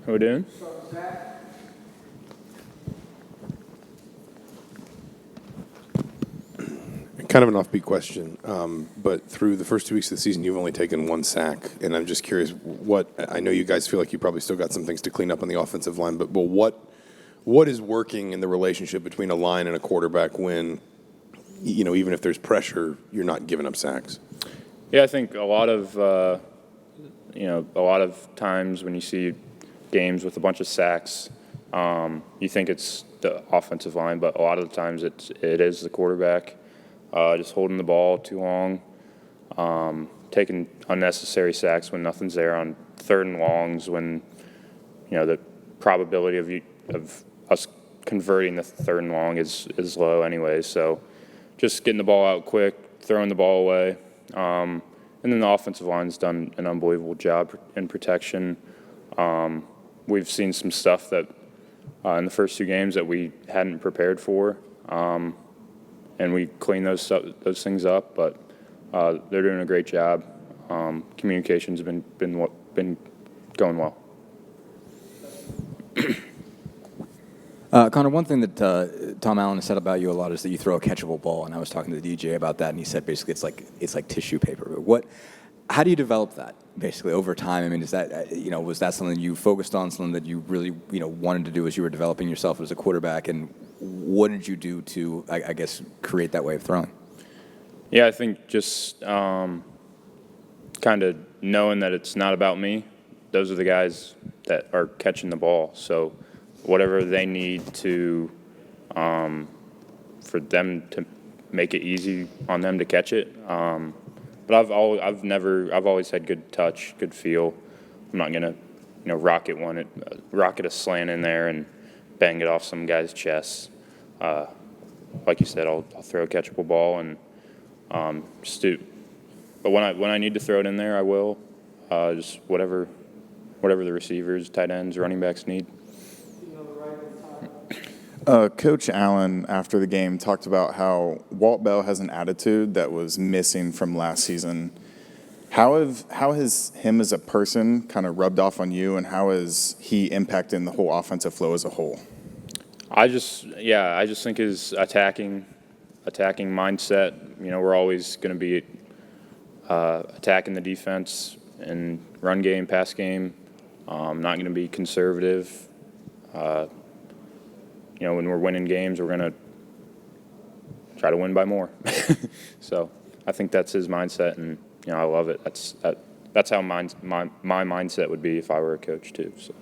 How we doing? Kind of an offbeat question, but through the first 2 weeks of the season, you've only taken one sack, and I'm just curious I know you guys feel like you probably still got some things to clean up on the offensive line, but what is working in the relationship between a line and a quarterback when, even if there's pressure, you're not giving up sacks? Yeah, I think a lot of times when you see games with a bunch of sacks, you think it's the offensive line, but a lot of the times it is the quarterback. Just holding the ball too long, taking unnecessary sacks when nothing's there on third and longs when, the probability of us converting the third and long is low anyway. So just getting the ball out quick, throwing the ball away. And then the offensive line's done an unbelievable job in protection. We've seen some stuff that in the first 2 games that we hadn't prepared for. And we clean those things up, but they're doing a great job. Communication's been going well. Connor, one thing that Tom Allen has said about you a lot is that you throw a catchable ball, and I was talking to the DJ about that, and he said basically it's like tissue paper. But how do you develop that basically over time? I mean, is that was that something you focused on, something that you really wanted to do as you were developing yourself as a quarterback, and what did you do to I guess create that way of throwing? Yeah, I think just kind of knowing that it's not about me. Those are the guys that are catching the ball. So whatever they need to for them to make it easy on them to catch it. But I've always had good touch, good feel. I'm not gonna rocket a slant in there and bang it off some guy's chest. Like you said, I'll throw a catchable ball and just do. But when I need to throw it in there, I will. Just whatever the receivers, tight ends, running backs need. Coach Allen, after the game, talked about how Walt Bell has an attitude that was missing from last season. How has him as a person kind of rubbed off on you, and how is he impacting the whole offensive flow as a whole? I just think his attacking mindset. We're always going to be attacking the defense and run game, pass game. Not going to be conservative. When we're winning games, we're going to try to win by more. So I think that's his mindset, and I love it. That's how my mindset would be if I were a coach too. So.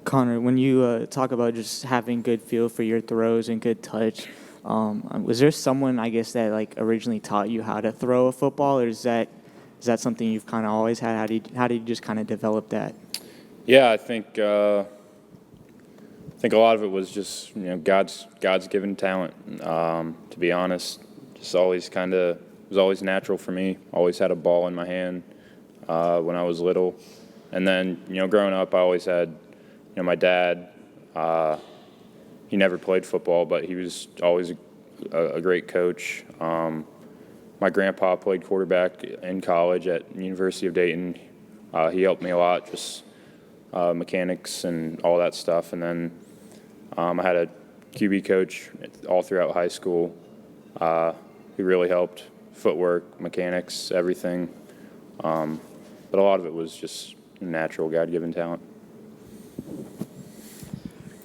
Connor, when you talk about just having good feel for your throws and good touch, was there someone, I guess, that originally taught you how to throw a football, or is that something you've kind of always had? How did you just kind of develop that? Yeah, I think a lot of it was just God's given talent. To be honest, just always it was always natural for me. Always had a ball in my hand when I was little, and then growing up, I always had my dad. He never played football, but he was always a great coach. My grandpa played quarterback in college at University of Dayton. He helped me a lot, just mechanics and all that stuff. And then I had a QB coach all throughout high school. He really helped, footwork, mechanics, everything. But a lot of it was just natural, God-given talent.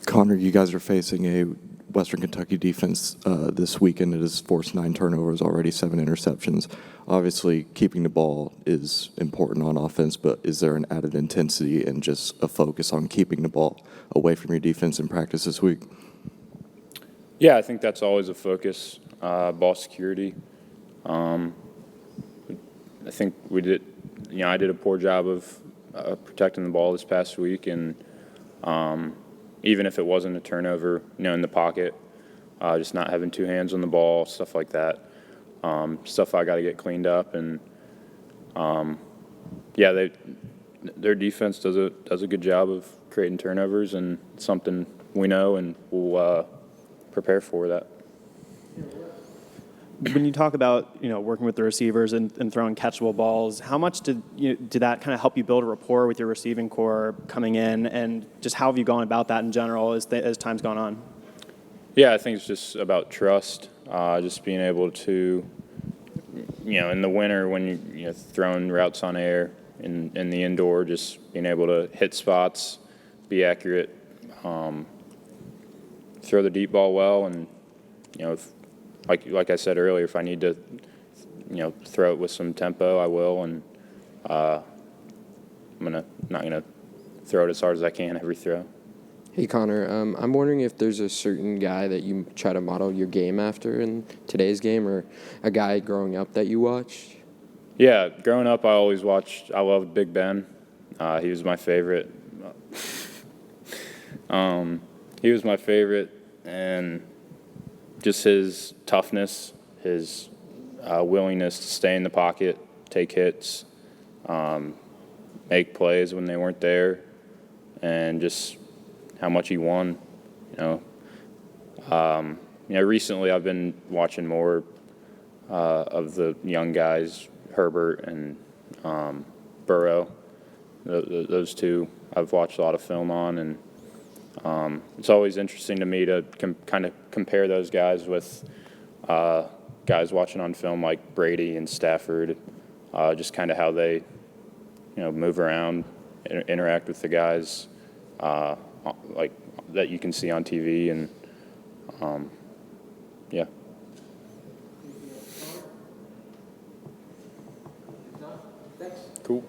Connor, you guys are facing a Western Kentucky defense this weekend. It has forced 9 turnovers already, 7 interceptions. Obviously, keeping the ball is important on offense, but is there an added intensity and just a focus on keeping the ball away from your defense in practice this week? Yeah, I think that's always a focus, ball security. I think we did, I did a poor job of protecting the ball this past week, and even if it wasn't a turnover, in the pocket, just not having 2 hands on the ball, stuff like that. Stuff I got to get cleaned up, and their defense does a good job of creating turnovers, and it's something we know, and we'll prepare for that. when you talk about working with the receivers and throwing catchable balls, how much did that kind of help you build a rapport with your receiving core coming in, and just how have you gone about that in general as time's gone on? Yeah, I think it's just about trust. Just being able to, in the winter when you're throwing routes on air, in the indoor, just being able to hit spots, be accurate, throw the deep ball well, and if, like I said earlier, if I need to throw it with some tempo, I will, and I'm not gonna throw it as hard as I can every throw. Hey Connor, I'm wondering if there's a certain guy that you try to model your game after in today's game, or a guy growing up that you watched? Yeah, growing up, I loved Big Ben. He was my favorite. He was my favorite, and just his toughness, his willingness to stay in the pocket, take hits, make plays when they weren't there, and just how much he won. Recently I've been watching more of the young guys, Herbert and Burrow. Those two I've watched a lot of film on, and it's always interesting to me to kind of compare those guys with guys watching on film like Brady and Stafford, just kind of how they move around, interact with the guys like that you can see on TV, and yeah. Cool.